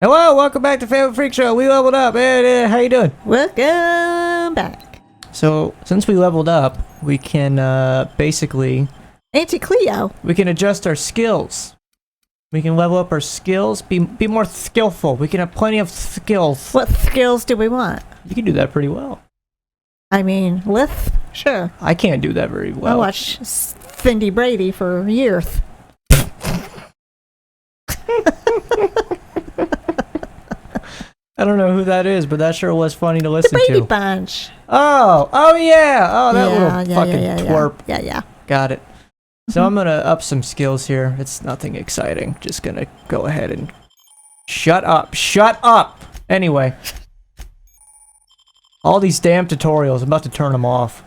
Hello, welcome back to Family Freak Show. We leveled up. Hey, how you doing? Welcome back. So, since we leveled up, we can basically... Auntie Cleo. We can adjust our skills. We can level up our skills, be more skillful. We can have plenty of skills. What skills do we want? You can do that pretty well. I mean, lisp? Sure. I can't do that very well. I watched Cindy Brady for years. I don't know who that is, but that sure was funny to listen the Brady to. Bunch. Oh yeah. Oh, that little fucking twerp. Yeah. Got it. So I'm gonna up some skills here. It's nothing exciting. Just gonna go ahead and shut up. Shut up. Anyway, all these damn tutorials. I'm about to turn them off.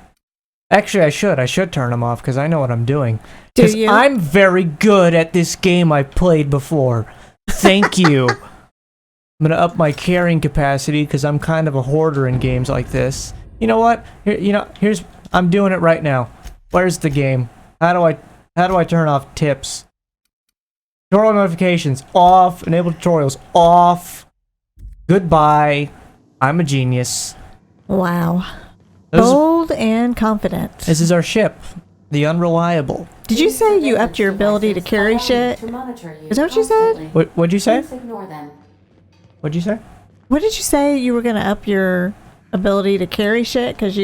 Actually, I should turn them off because I know what I'm doing. Do Because you? I'm very good at this game I played before. Thank you. I'm gonna up my carrying capacity because I'm kind of a hoarder in games like this. You know what? Here's I'm doing it right now. Where's the game? How do I turn off tips? Tutorial notifications off. Enable tutorials off. Goodbye. I'm a genius. Wow. Bold and confident. This is our ship, the Unreliable. Did you say you upped your ability to carry shit? Is that what you said? What'd you say? Please ignore them. What'd you say? What did you say? You were going to up your ability to carry shit because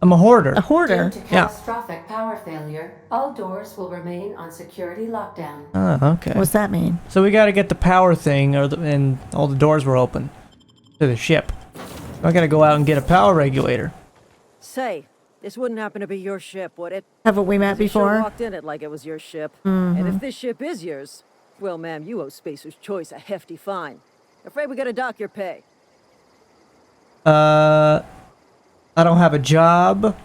I'm a hoarder. a hoarder. Due to catastrophic power failure, all doors will remain on security lockdown. Oh, okay. What's that mean? So we gotta get the power thing, and all the doors were open to the ship. I gotta go out and get a power regulator. Say, this wouldn't happen to be your ship, would it? Haven't we met You sure before? walked in it like it was your ship. And if this ship is yours, well, ma'am, you owe Spacer's Choice a hefty fine. Afraid we gotta dock your pay. I don't have a job.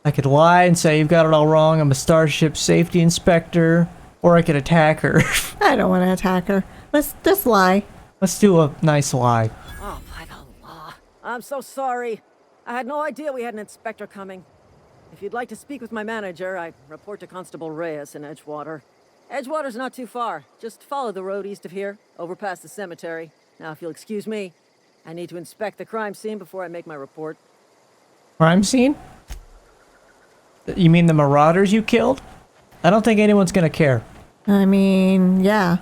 I could lie and say you've got it all wrong. I'm a starship safety inspector, or I could attack her. I don't want to attack her. Let's just lie. Let's do a nice lie. Oh, by the law. I'm so sorry. I had no idea we had an inspector coming. If you'd like to speak with my manager, I report to Constable Reyes in Edgewater. Edgewater's not too far. Just follow the road east of here, over past the cemetery. Now, if you'll excuse me, I need to inspect the crime scene before I make my report. Crime scene? You mean the marauders you killed? I don't think anyone's gonna care. I mean, yeah.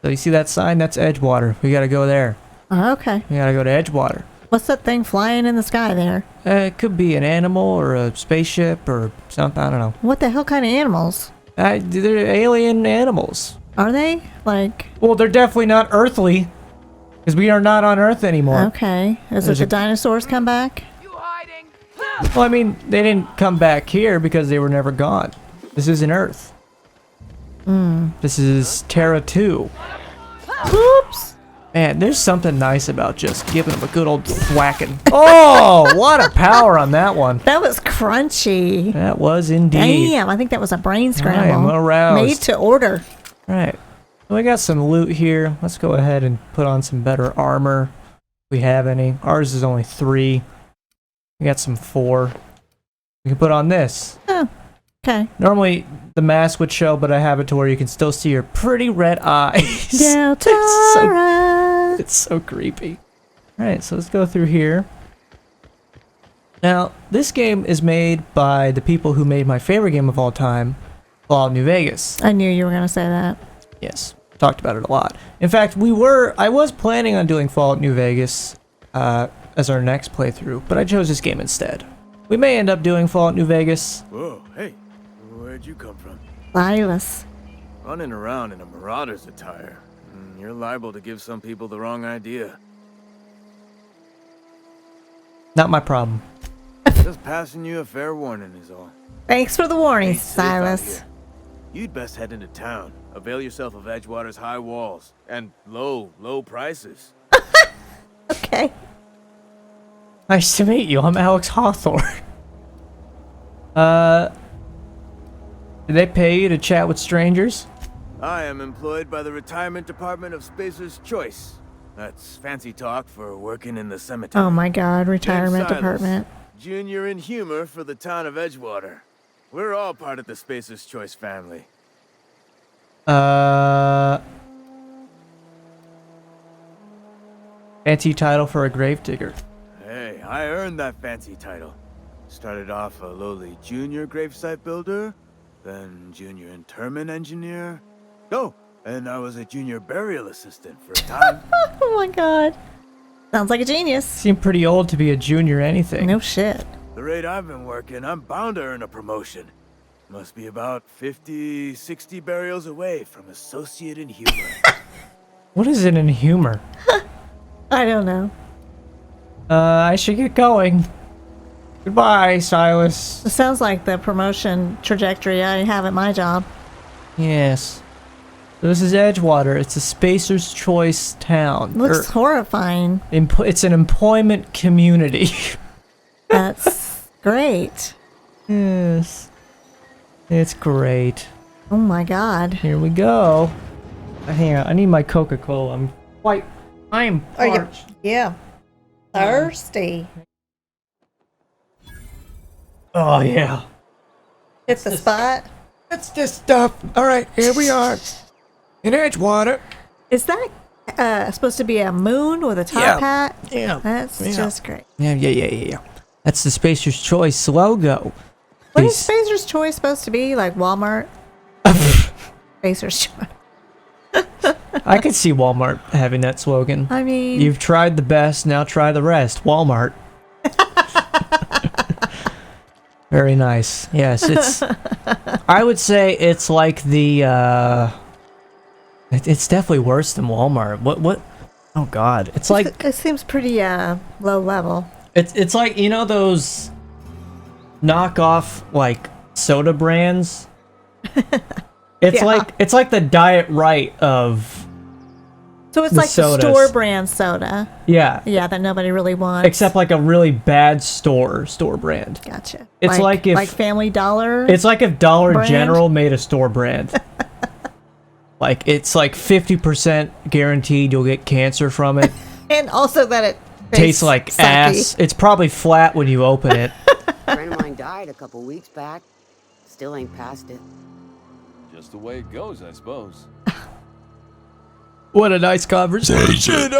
So you see that sign? That's Edgewater. We gotta go there. Okay. We gotta go to Edgewater. What's that thing flying in the sky there? It could be an animal or a spaceship or something. I don't know. What the hell kind of animals? They're alien animals. Are they? Like, Well, they're definitely not earthly, because we are not on Earth anymore. okay. Is it There's the a- dinosaurs come back? Well, I mean, they didn't come back here because they were never gone. This isn't Earth. This is Terra 2. Oops. Man, there's something nice about just giving them a good old thwacking. Oh, what a power on that one. That was crunchy. That was indeed. Damn, I think that was a brain I scramble. am aroused. Made to order. Right. Well, we got some loot here. Let's go ahead and put on some better armor. If we have any. Ours is only 3. We got some 4. We can put on this. Oh, okay. Normally, the mask would show, but I have it to where you can still see your pretty red eyes. Deltara. It's so creepy. Alright, so let's go through here. Now, this game is made by the people who made my favorite game of all time, Fallout New Vegas. I knew you were going to say that. Yes, talked about it a lot. In fact, I was planning on doing Fallout New Vegas as our next playthrough, but I chose this game instead. We may end up doing Fallout New Vegas. Whoa, hey, where'd you come from? Silas. Running around in a marauder's attire. You're liable to give some people the wrong idea. Not my problem. Just passing you a fair warning is all. Thanks for the warning, Ain't safe out Silas. here. You'd best head into town. Avail yourself of Edgewater's high walls and low prices. Okay. Nice to meet you. I'm Alex Hawthorne. Did they pay you to chat with strangers? I am employed by the retirement department of Spacer's Choice. That's fancy talk for working in the cemetery. Oh my god, retirement Silas, department. Junior in humor for the town of Edgewater. We're all part of the Spacer's Choice family. Fancy title for a gravedigger. Hey, I earned that fancy title. Started off a lowly junior gravesite builder, then junior interment engineer. Oh, and I was a junior burial assistant for a time. Oh my god. Sounds like a genius. Seem pretty old to be a junior anything. No shit. The rate I've been working, I'm bound to earn a promotion. Must be about 50, 60 burials away from associate in humor. What is it in humor? I don't know. I should get going. Goodbye, Silas. It sounds like the promotion trajectory I have at my job. Yes. So this is Edgewater. It's a Spacer's Choice town. Looks horrifying. It's an employment community. That's great. Yes. It's great. Oh my god. Here we go. Hang on, I need my Coca-Cola. I am parched. Yeah. Thirsty. Oh, yeah. Hit the spot. That's this stuff. All right, here we are. In Edgewater. Is that supposed to be a moon with a top hat? Yeah. That's just great. Yeah. That's the Spacer's Choice logo. What is Spacer's Choice supposed to be? Like Walmart? Spacer's Choice. I could see Walmart having that slogan. I mean... You've tried the best, now try the rest. Walmart. Very nice. Yes, it's... I would say it's like the, it's definitely worse than Walmart. What? Oh, God. It's like... It seems pretty, low level. It's like, you know those knockoff, like, soda brands? It's like the Diet Right of... So it's the like sodas. the store brand soda. Yeah. Yeah, that nobody really wants. Except like a really bad store brand. Gotcha. It's like if... Like Family Dollar? It's like if Dollar brand? General made a store brand. Like, it's like 50% guaranteed you'll get cancer from it. And also that it Tastes like sucky. ass. It's probably flat when you open it. A friend of mine died a couple weeks back. Still ain't past it. Just the way it goes, I suppose. What a nice conversation.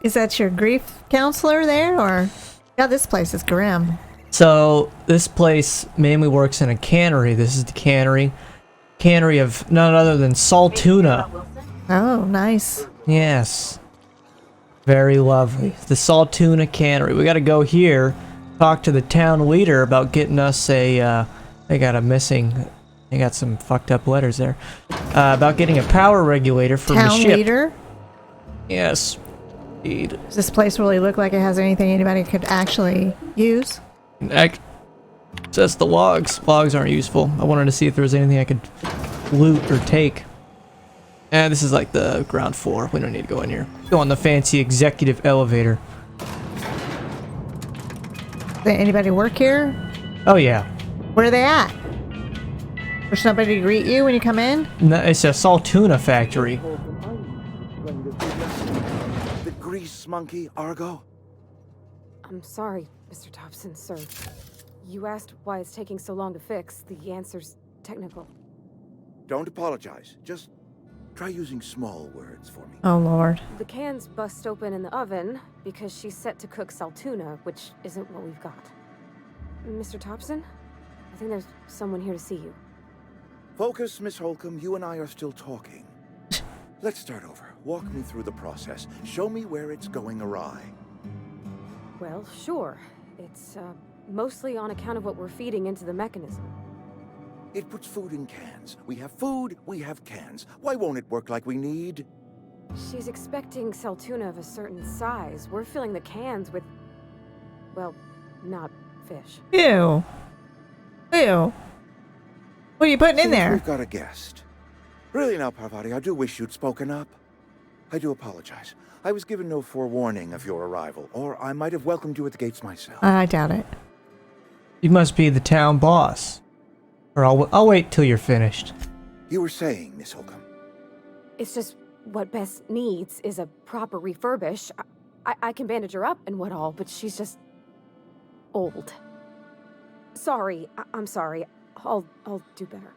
Is that your grief counselor there, or... God, this place is grim. So, this place mainly works in a cannery. This is the cannery. Cannery of none other than Saltuna. Oh, nice. Yes. Very lovely. The Saltuna Cannery. We gotta go here, talk to the town leader about getting us a, they got some fucked up letters there. About getting a power regulator for the Town ship. leader? Yes. Indeed. Does this place really look like it has anything anybody could actually use? Access the logs. Logs aren't useful. I wanted to see if there was anything I could loot or take. This is like the ground floor. We don't need to go in here. Go on the fancy executive elevator. Does anybody work here? Oh, yeah. Where are they at? There's somebody to greet you when you come in? No, it's a Saltuna Factory. The grease monkey, Argo? I'm sorry, Mr. Thompson, sir. You asked why it's taking so long to fix. The answer's technical. Don't apologize. Just try using small words for me. Oh, Lord. The cans bust open in the oven because she's set to cook Saltuna, which isn't what we've got. Mr. Thompson? I think there's someone here to see you. Focus, Miss Holcomb. You and I are still talking. Let's start over. Walk me through the process. Show me where it's going awry. Well, sure. It's, mostly on account of what we're feeding into the mechanism. It puts food in cans. We have food, we have cans. Why won't it work like we need? She's expecting Saltuna of a certain size. We're filling the cans with, well, not fish. Ew. Ew. What are you putting in Seems there? We've got a guest. Really now, Parvati, I do wish you'd spoken up. I do apologize. I was given no forewarning of your arrival, or I might have welcomed you at the gates myself. I doubt it. You must be the town boss. Or I'll wait till you're finished. You were saying, Miss Holcomb. It's just what Bess needs is a proper refurbish. I can bandage her up and what all, but she's just old. Sorry, I'm sorry. I'll do better.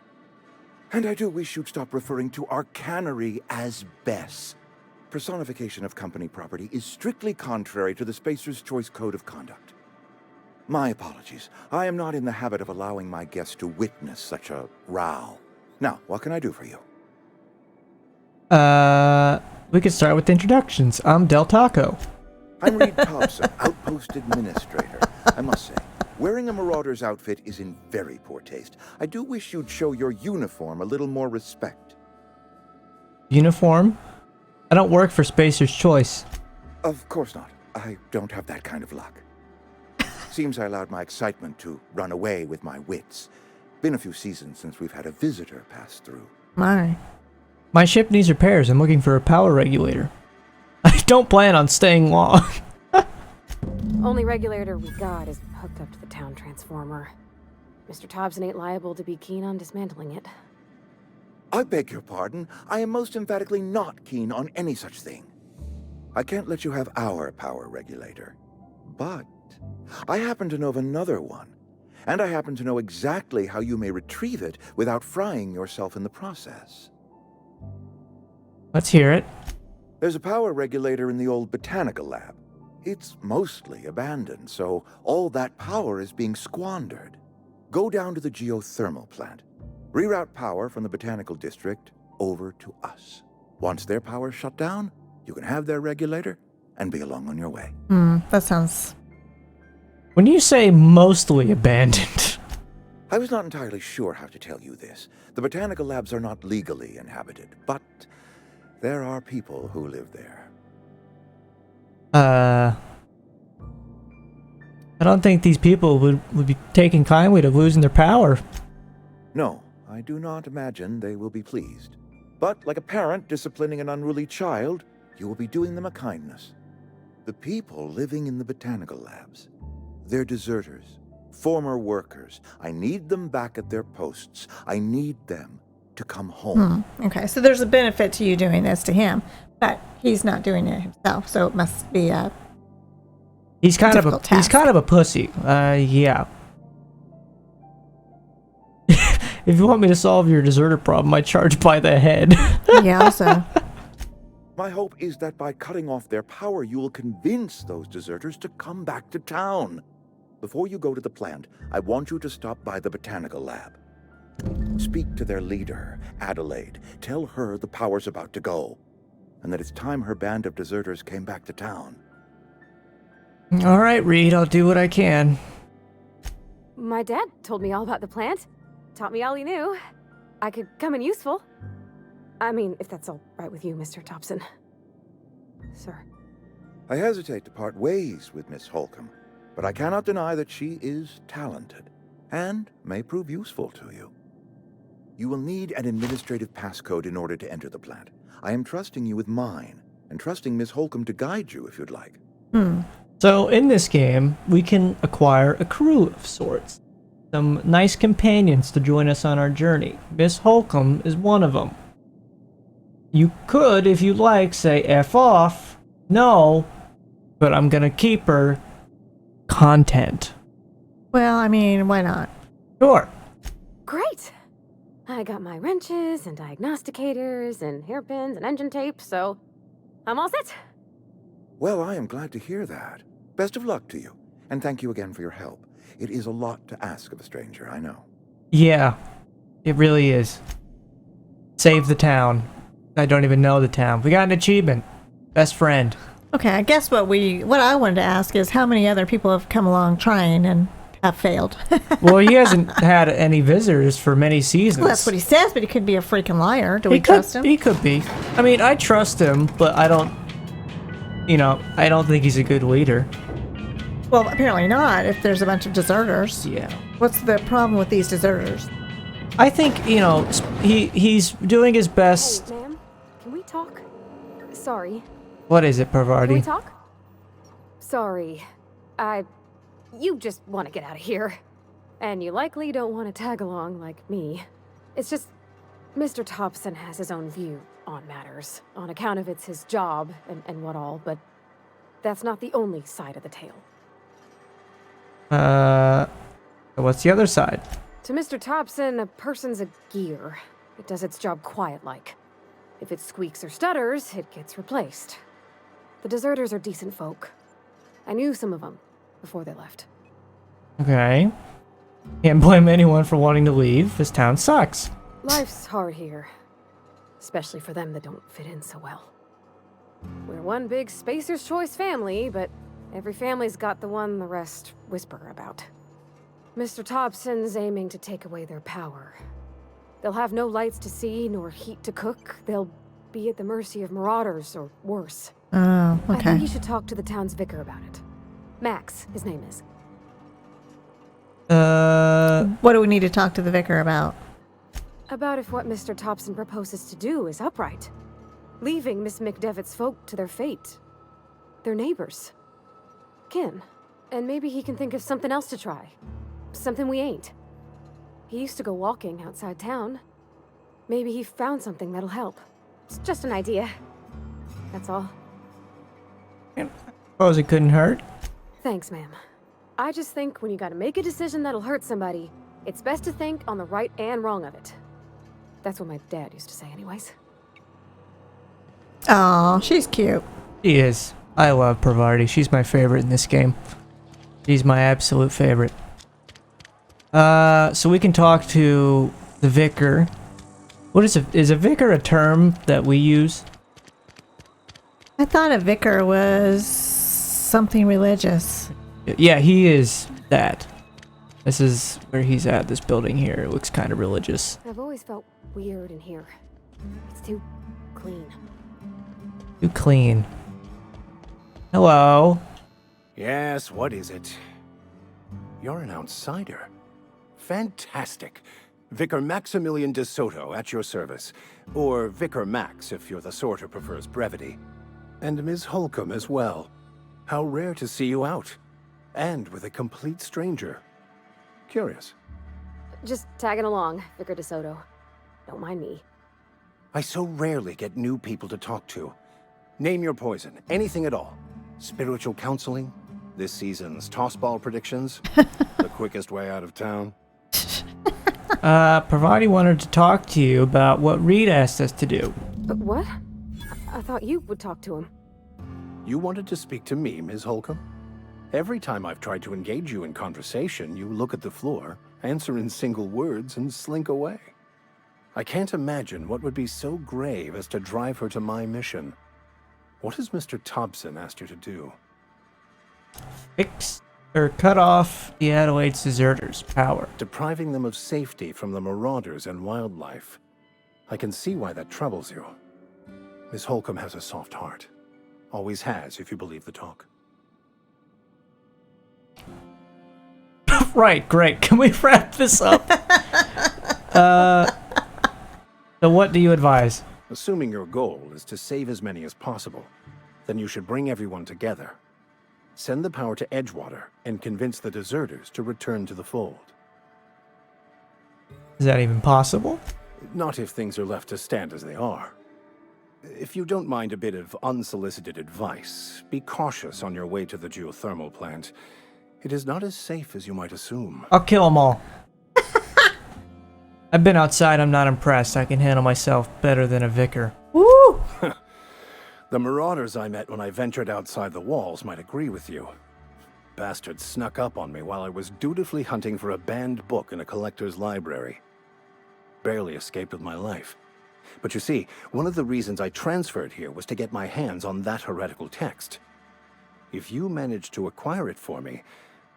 And I do wish you'd stop referring to our cannery as Bess. personification of company property is strictly contrary to the Spacer's Choice Code of Conduct. My apologies. I am not in the habit of allowing my guests to witness such a row. Now, what can I do for you? We could start with introductions. I'm Del Taco. I'm Reed Thompson, Outpost Administrator. I must say, wearing a Marauder's outfit is in very poor taste. I do wish you'd show your uniform a little more respect. Uniform? I don't work for Spacer's Choice. Of course not. I don't have that kind of luck. Seems I allowed my excitement to run away with my wits. Been a few seasons since we've had a visitor pass through. My ship needs repairs. I'm looking for a power regulator. I don't plan on staying long. Only regulator we got is hooked up to the town transformer. Mr. Thompson ain't liable to be keen on dismantling it. I beg your pardon. I am most emphatically not keen on any such thing. I can't let you have our power regulator. But I happen to know of another one. And I happen to know exactly how you may retrieve it without frying yourself in the process. Let's hear it. There's a power regulator in the old Botanical Lab. It's mostly abandoned, so all that power is being squandered. Go down to the geothermal plant. Reroute power from the Botanical District over to us. Once their power's shut down, you can have their regulator and be along on your way. That sounds... When you say mostly abandoned... I was not entirely sure how to tell you this. The Botanical Labs are not legally inhabited, but there are people who live there. I don't think these people would be taking kindly to losing their power. No, I do not imagine they will be pleased. But like a parent disciplining an unruly child, you will be doing them a kindness. The people living in the Botanical Labs, they're deserters, former workers. I need them back at their posts. I need them to come home. Okay, so there's a benefit to you doing this to him, but he's not doing it himself, so it must be a He's kind of difficult task. he's kind of a pussy. Yeah. If you want me to solve your deserter problem, I charge by the head. Yeah, also. My hope is that by cutting off their power, you will convince those deserters to come back to town. Before you go to the plant, I want you to stop by the Botanical Lab. Speak to their leader, Adelaide. Tell her the power's about to go, and that it's time her band of deserters came back to town. All right, Reed, I'll do what I can. My dad told me all about the plant. Taught me all he knew. I could come in useful. I mean, if that's all right with you, Mr. Thompson. Sir. I hesitate to part ways with Miss Holcomb, but I cannot deny that she is talented and may prove useful to you. You will need an administrative passcode in order to enter the plant. I am trusting you with mine, and trusting Miss Holcomb to guide you if you'd like. So in this game, we can acquire a crew of sorts. Some nice companions to join us on our journey. Miss Holcomb is one of them. You could, if you'd like, say F off. No, but I'm gonna keep her. Content. Well, I mean, why not? Sure. Great! I got my wrenches and diagnosticators and hairpins and engine tape, so I'm all set. Well, I am glad to hear that. Best of luck to you, and thank you again for your help. It is a lot to ask of a stranger, I know. Yeah, it really is. Save the town. I don't even know the town. We got an achievement. Best friend. Okay, I guess what I wanted to ask is how many other people have come along trying and have failed. Well, he hasn't had any visitors for many seasons. Well, that's what he says, but he could be a freaking liar. Do we trust him? He could be. I mean, I trust him, but I don't think he's a good leader. Well, apparently not, if there's a bunch of deserters. Yeah. What's the problem with these deserters? I think, he's doing his best. Hey, ma'am, can we talk? Sorry. What is it, Can we Parvati? talk? Sorry. You just want to get out of here. And you likely don't want to tag along like me. It's just, Mr. Thompson has his own view on matters, on account of it's his job and what all, but that's not the only side of the tale. What's the other side? To Mr. Thompson, a person's a gear. It does its job quiet-like. If it squeaks or stutters, it gets replaced. The deserters are decent folk. I knew some of them before they left. Okay. Can't blame anyone for wanting to leave. This town sucks. Life's hard here, especially for them that don't fit in so well. We're one big Spacer's Choice family, but every family's got the one the rest whisper about. Mr. Thompson's aiming to take away their power. They'll have no lights to see, nor heat to cook. They'll be at the mercy of marauders, or worse. Oh, I okay. think you should talk to the town's vicar about it. Max, his name is. What do we need to talk to the vicar about? About if what Mr. Thompson proposes to do is upright. Leaving Miss McDevitt's folk to their fate. Their neighbors. Kin. And maybe he can think of something else to try. Something we ain't. He used to go walking outside town. Maybe he found something that'll help. It's just an idea. That's all. Suppose it couldn't hurt. Thanks, ma'am. I just think when you gotta make a decision that'll hurt somebody, it's best to think on the right and wrong of it. That's what my dad used to say anyways. Oh, she's cute. She is. I love Parvati. She's my favorite in this game. She's my absolute favorite. So we can talk to the vicar. What is a vicar a term that we use? I thought a vicar was something religious. Yeah, he is that. This is where he's at, this building here. It looks kind of religious. I've always felt weird in here. It's too clean. Too clean. Hello. Yes, what is it? You're an outsider. Fantastic. Vicar Maximilian de Soto at your service. Or Vicar Max if you're the sort who prefers brevity. And Ms. Holcomb as well. How rare to see you out. And with a complete stranger. Curious. Just tagging along, Vicar DeSoto. Don't mind me. I so rarely get new people to talk to. Name your poison, anything at all. Spiritual counseling, this season's tossball predictions, the quickest way out of town. Parvati wanted to talk to you about what Reed asked us to do. What? I thought you would talk to him. You wanted to speak to me, Ms. Holcomb? Every time I've tried to engage you in conversation, you look at the floor, answer in single words, and slink away. I can't imagine what would be so grave as to drive her to my mission. What has Mr. Thompson asked you to do? Fix or cut off the Adelaide's deserters' power. Depriving them of safety from the marauders and wildlife. I can see why that troubles you. Miss Holcomb has a soft heart. Always has, if you believe the talk. Right, great. Can we wrap this up? So what do you advise? Assuming your goal is to save as many as possible, then you should bring everyone together. Send the power to Edgewater and convince the deserters to return to the fold. Is that even possible? Not if things are left to stand as they are. If you don't mind a bit of unsolicited advice, be cautious on your way to the geothermal plant. It is not as safe as you might assume. I'll kill them all. I've been outside, I'm not impressed. I can handle myself better than a vicar. Woo! The marauders I met when I ventured outside the walls might agree with you. Bastards snuck up on me while I was dutifully hunting for a banned book in a collector's library. Barely escaped with my life. But you see, one of the reasons I transferred here was to get my hands on that heretical text. If you managed to acquire it for me,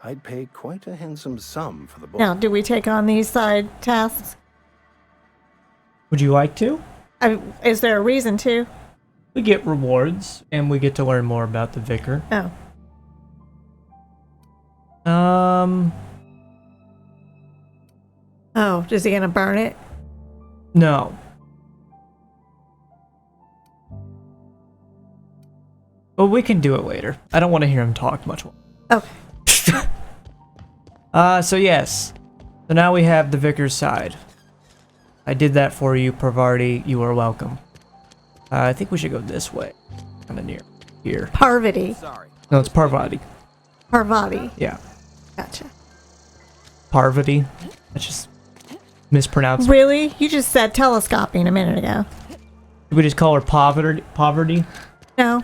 I'd pay quite a handsome sum for the book. Now, do we take on these side tasks? Would you like to? Is there a reason to? We get rewards, and we get to learn more about the vicar. Oh. Oh, is he gonna burn it? No. Well, we can do it later. I don't want to hear him talk much more. Okay. So yes. So now we have the vicar's side. I did that for you, Parvati. You are welcome. I think we should go this way. Kind of near here. Parvati. No, it's Parvati. Parvati. Yeah. Gotcha. Parvati. That's just mispronounced. Really? You just said telescoping a minute ago. we just call her Poverty? No.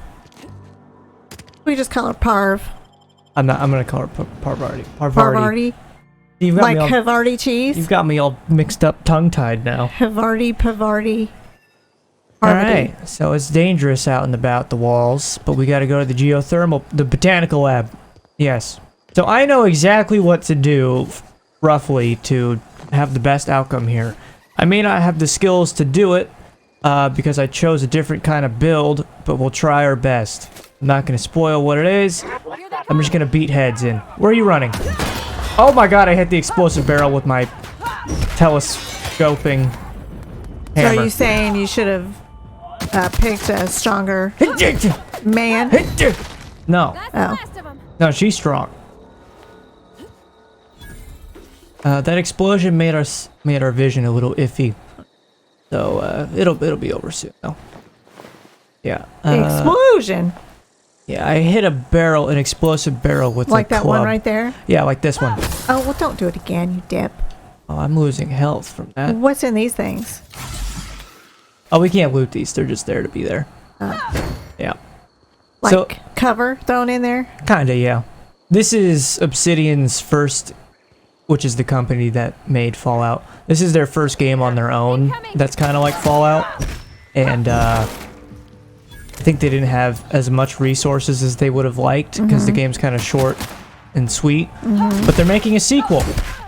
We just call her Parv. I'm gonna call her Parvarti. Parvarti. You've got Like me all, Havarti cheese? You've got me all mixed up, tongue-tied now. Havarti, Pavarti. Alright, so it's dangerous out and about the walls, but we gotta go to the Botanical Lab. Yes. So I know exactly what to do, roughly, to have the best outcome here. I may not have the skills to do it, because I chose a different kind of build, but we'll try our best. I'm not gonna spoil what it is. I'm just gonna beat heads in. Where are you running? Oh my god, I hit the explosive barrel with my telescoping So hammer. are you saying you should have picked a stronger man? No. Oh. No, she's strong. That explosion made our vision a little iffy. So it'll be over soon though. Yeah. Explosion. Yeah, I hit an explosive barrel with Like a that club. one right there? Yeah, like this one. Oh, well, don't do it again, you dip. Oh, I'm losing health from that. What's in these things? Oh, we can't loot these. They're just there to be there. Yeah. Like So, cover thrown in there? kinda, yeah. This is Obsidian's first, which is the company that made Fallout. This is their first game on their own that's kind of like Fallout. And, I think they didn't have as much resources as they would have liked because the game's kind of short and sweet. But they're making a sequel,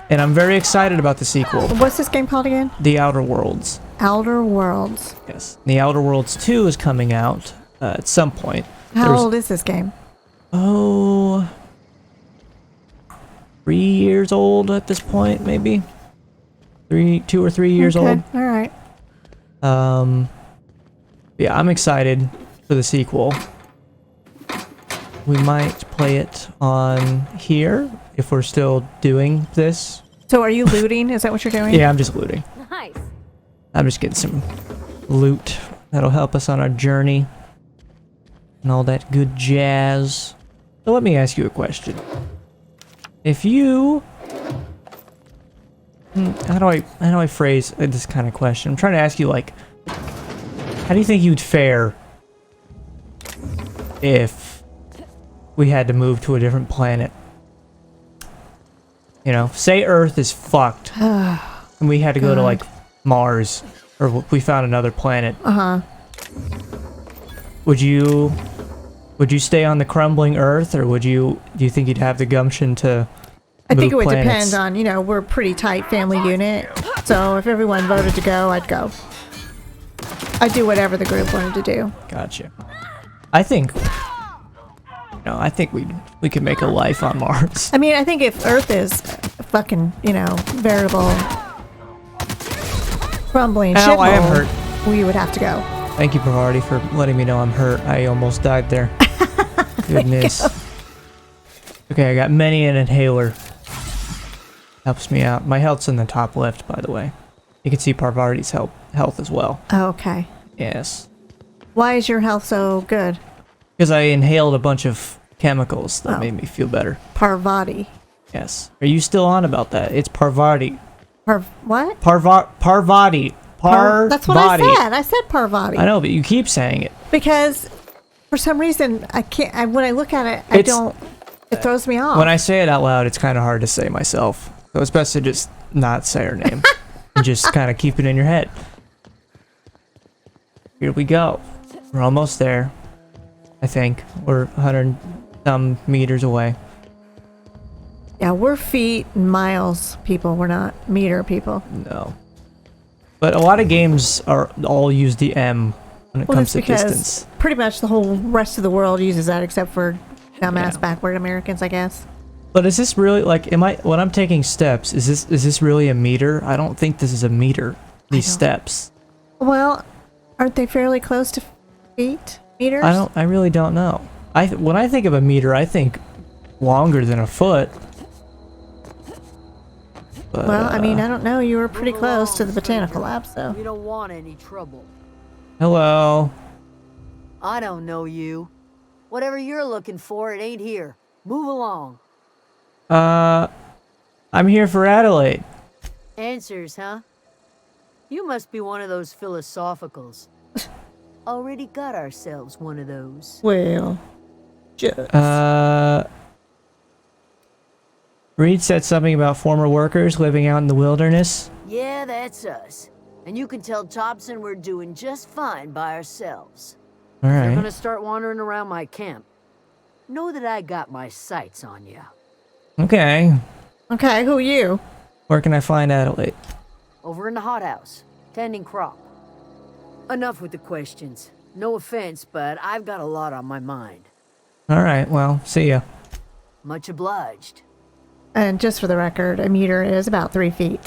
and I'm very excited about the sequel. What's this game called again? The Outer Worlds. Outer Worlds. Yes. The Outer Worlds 2 is coming out at some point. How old is this game? Oh, 3 years old at this point, maybe. 2 or 3 years old. All right. Yeah, I'm excited for the sequel. We might play it on here if we're still doing this. So are you looting? Is that what you're doing? Yeah, I'm just looting. Nice. I'm just getting some loot that'll help us on our journey and all that good jazz. So let me ask you a question. If you... How do I phrase this kind of question? I'm trying to ask you, like, how do you think you'd fare if we had to move to a different planet? You know, say Earth is fucked and we had to go to, like, Mars, or we found another planet. Would you stay on the crumbling Earth, or do you think you'd have the gumption to I think it move would planets? depend on, we're a pretty tight family unit. So if everyone voted to go, I'd go. I'd do whatever the group wanted to do. Gotcha. I think we could make a life on Mars. I mean, I think if Earth is a fucking, veritable crumbling Ow, I am shithole, hurt. we would have to go. Thank you, Pavarti, for letting me know I'm hurt. I almost died there. Goodness. Okay, I got many an inhaler. Helps me out. My health's in the top left, by the way. You can see Parvarti's health as well. Oh, okay. Yes. Why is your health so good? Because I inhaled a bunch of chemicals that made me feel better. Parvati. Yes. Are you still on about that? It's Parvati. What? Parvati. That's what I said. I said Parvati. I know, but you keep saying it. Because for some reason, I can't. When I look at it, it throws me off. When I say it out loud, it's kind of hard to say myself. So it's best to just not say her name. And just kind of keep it in your head. Here we go. We're almost there. I think. We're 100 some meters away. Yeah, we're feet and miles people. We're not meter people. No. But a lot of games all use the M when it comes to distance. Pretty much the whole rest of the world uses that except for dumbass backward Americans, I guess. But is this really, like, when I'm taking steps, is this really a meter? I don't think this is a meter, these steps. Well, aren't they fairly close to feet? Meters? I really don't know. When I think of a meter, I think longer than a foot. But, well, I mean, I don't know. You were pretty close to the Botanical Lab, so. We don't want any trouble. Hello. I don't know you. Whatever you're looking for, it ain't here. Move along. I'm here for Adelaide. Answers, huh? You must be one of those philosophicals. Already got ourselves one of those. Well, just. Reed said something about former workers living out in the wilderness. Yeah, that's us. And you can tell Thompson we're doing just fine by ourselves. All You're right. gonna start wandering around my camp. Know that I got my sights on you. Okay. Okay, who are you? Where can I find Adelaide? Over in the hothouse, tending crop. Enough with the questions. No offense, but I've got a lot on my mind. All right. Well, see ya. Much obliged. And just for the record, a meter is about 3 feet.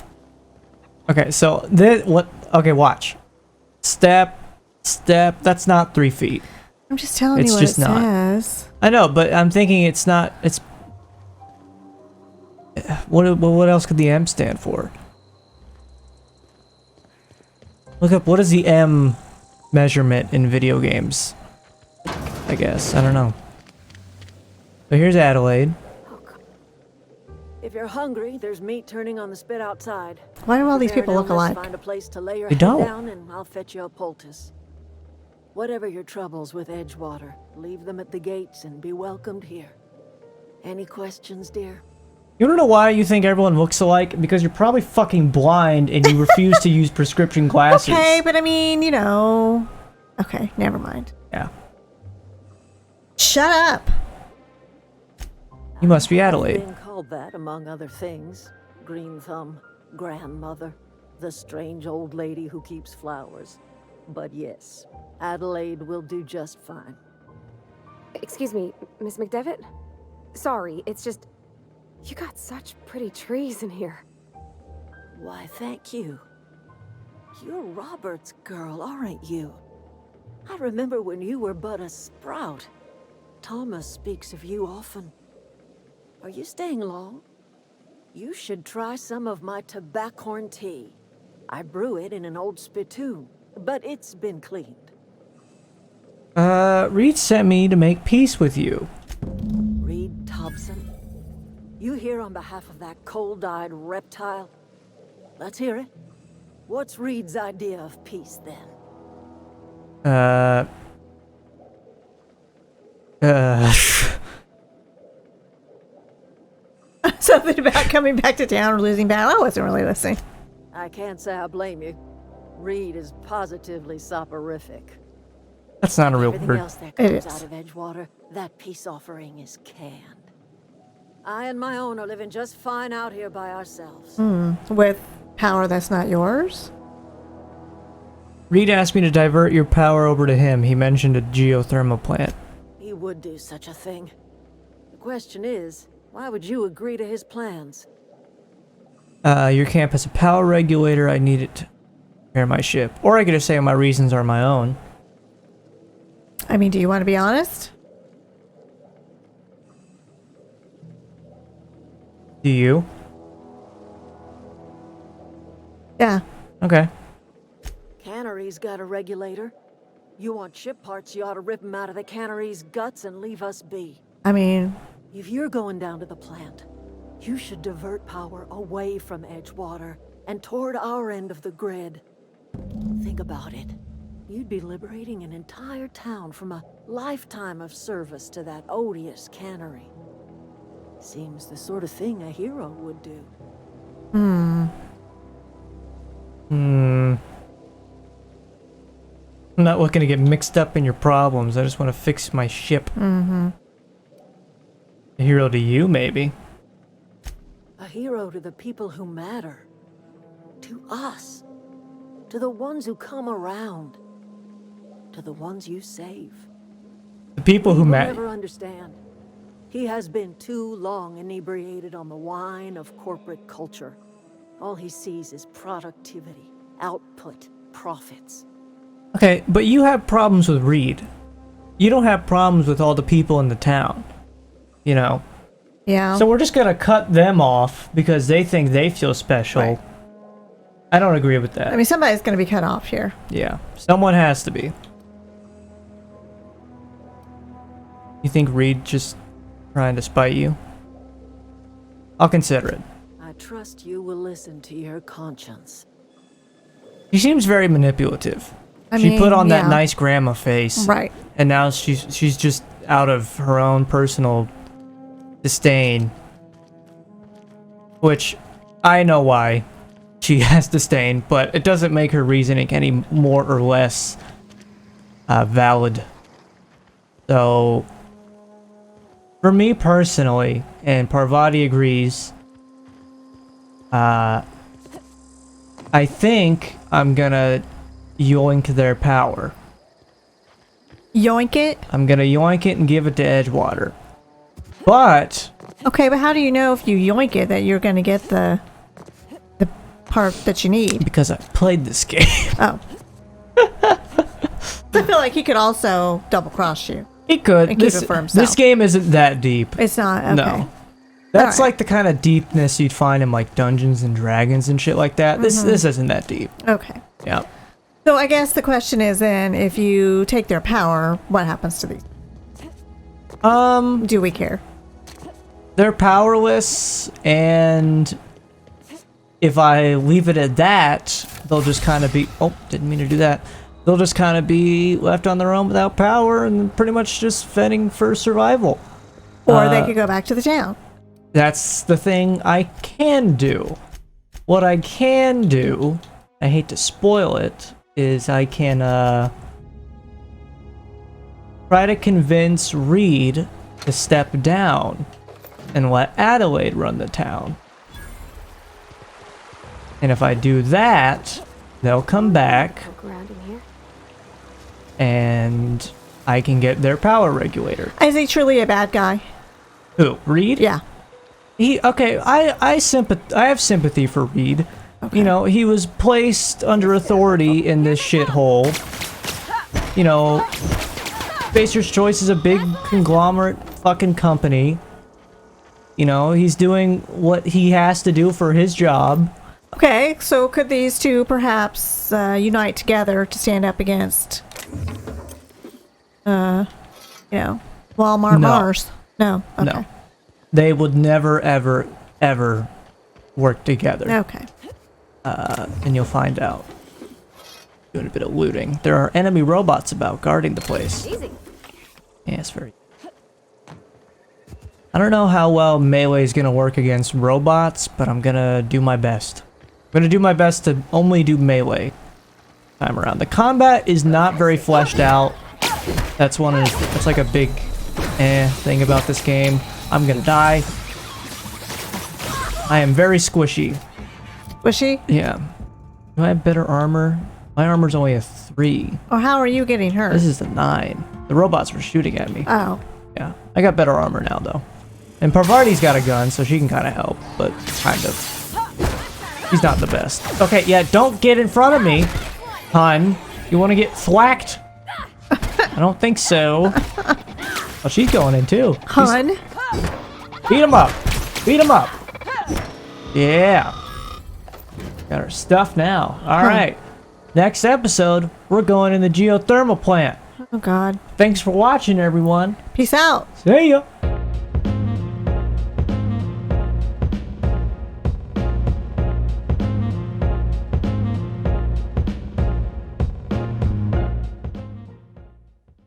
Okay. So this what? Okay. Watch. Step. That's not 3 feet. I'm just telling It's you what just it not. says. I know, but I'm thinking it's not. It's. What else could the M stand for? Look up, what is the M measurement in video games? I guess. I don't know. So here's Adelaide. If you're hungry, there's meat turning on the spit outside. Why do all these Prepare people an look illness, alike? Find a place to lay your They head don't. down, and I'll fetch you a poultice. Whatever your troubles with Edgewater, leave them at the gates and be welcomed here. Any questions, dear? You don't know why you think everyone looks alike? Because you're probably fucking blind and you refuse to use prescription glasses. Okay, but I mean, you know. Okay, never mind. Yeah. Shut up. You must be Adelaide. Being called that, among other things. Green Thumb, grandmother, the strange old lady who keeps flowers. But yes, Adelaide will do just fine. Excuse me, Miss McDevitt? Sorry, it's just... You got such pretty trees in here. Why, thank you. You're Robert's girl, aren't you? I remember when you were but a sprout. Thomas speaks of you often. Are you staying long? You should try some of my tobaccorn tea. I brew it in an old spittoon, but it's been cleaned. Reed sent me to make peace with you. Reed Thompson? You here on behalf of that cold-eyed reptile? Let's hear it. What's Reed's idea of peace, then? Something about coming back to town or losing battle. I wasn't really listening. I can't say I blame you. Reed is positively soporific. That's not a real Everything word. else that It comes is. out of Edgewater, that peace offering is canned. I and my own are living just fine out here by ourselves. With power that's not yours? Reed asked me to divert your power over to him. He mentioned a geothermal plant. He would do such a thing. The question is, why would you agree to his plans? Your camp has a power regulator. I need it to repair my ship. Or I could just say my reasons are my own. I mean, do you want to be honest? Do you? Yeah. Okay. Cannery's got a regulator. You want ship parts, you ought to rip them out of the cannery's guts and leave us be. I mean, If you're going down to the plant, you should divert power away from Edgewater and toward our end of the grid. Think about it. You'd be liberating an entire town from a lifetime of service to that odious cannery. Seems the sort of thing a hero would do. I'm not looking to get mixed up in your problems. I just want to fix my ship. A hero to you, maybe. A hero to the people who matter. To us. To the ones who come around. To the ones you save. The people who He will matter. never understand. He has been too long inebriated on the wine of corporate culture. All he sees is productivity, output, profits. Okay, but you have problems with Reed. You don't have problems with all the people in the town. You know? yeah. So we're just gonna cut them off because they think they feel special. Right. I don't agree with that. I mean, somebody's going to be cut off here. Yeah, someone has to be. You think Reed just trying to spite you? I'll consider it. I trust you will listen to your conscience. He seems very manipulative. She put on that yeah. nice grandma face. Right. And now she's just out of her own personal disdain. Which, I know why she has disdain, but it doesn't make her reasoning any more or less valid. So, for me personally, and Parvati agrees, I think I'm gonna yoink their power. Yoink it? I'm gonna yoink it and give it to Edgewater. But... Okay, but how do you know if you yoink it that you're gonna get the part that you need? Because I played this game. Oh. I feel like he could also double cross you. He could. And keep it for himself. This game isn't that deep. It's not? Okay. No. That's All right. like the kind of deepness you'd find in like Dungeons and Dragons and shit like that. This isn't that deep. Okay. Yeah. So I guess the question is then, if you take their power, what happens to these? Do we care? They're powerless, and if I leave it at that, they'll just kind of be... Oh, didn't mean to do that. They'll just kind of be left on their own without power and pretty much just fending for survival. Or they could go back to the town. That's the thing I can do. What I can do, I hate to spoil it, is I can try to convince Reed to step down and let Adelaide run the town. And if I do that, they'll come back and I can get their power regulator. Is he truly a bad guy? Who? Reed? Yeah. I have sympathy for Reed. Okay. You know, he was placed under authority in this shithole. You know, Spacer's Choice is a big conglomerate fucking company. You know, he's doing what he has to do for his job. Okay, so could these two perhaps unite together to stand up against, you know, Walmart Mars? No. Okay. No. They would never, ever, ever work together. Okay. And you'll find out. Doing a bit of looting. There are enemy robots about guarding the place. Easy. Yeah, it's very... I don't know how well melee is going to work against robots, but I'm going to do my best. I'm going to do my best to only do melee time around. The combat is not very fleshed out. That's like a big thing about this game. I'm going to die. I am very squishy. Squishy? Yeah. Do I have better armor? My armor's only a 3. Or how are you getting hurt? This is a 9. The robots were shooting at me. Oh. Yeah. I got better armor now, though. And Parvati's got a gun, so she can kind of help, but kind of. She's not the best. Okay, yeah, don't get in front of me, hun. You want to get thwacked? I don't think so. Oh, she's going in, too. Hun? Beat him up. Beat him up. Yeah. Got our stuff now. All right. Next episode, we're going in the geothermal plant. Oh, God. Thanks for watching, everyone. Peace out. See ya.